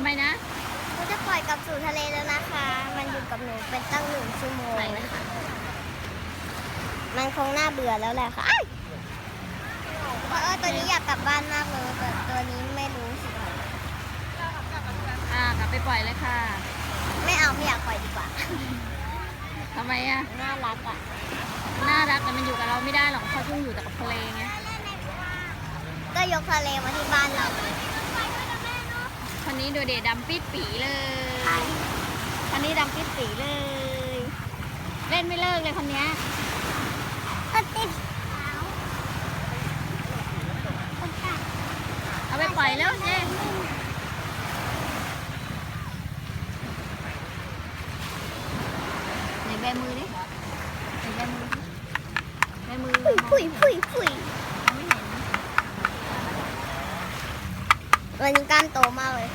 ไมนะหนูจะปล่อยกลับสู่ทะเลแล้วนะคะ มันอยู่กับหนูเป็นตั้ง1 ชั่วโมง ไหนนะคะ มันคงน่าเบื่อแล้วแหละค่ะตัวนี้อยากกลับบ้านมากเลยแต่ตัวนี้ไม่รู้สิ กลับไปปล่อยเลยค่ะ ไม่เอาไม่อยากปล่อยดีกว่า ทำไมอ่ะ น่ารักอ่ะ น่ารักแต่มันอยู่กับเราไม่ได้หรอกเขาต้องอยู่แต่กับทะเลไง ก็ยกทะเลมาที่บ้านเรา คนนี้ดูเดดำปิดปีเลยคนนี้ดำปิดปีเลย เล่นไม่เลิกเลยคนนี้ ก็ติด เอาไปปล่อยแล้วเจ๊ไหนแบมือดิไหนแบมือดิแบมือ ผุยไม่เห็นวันนี้กล้ามโตมากเลย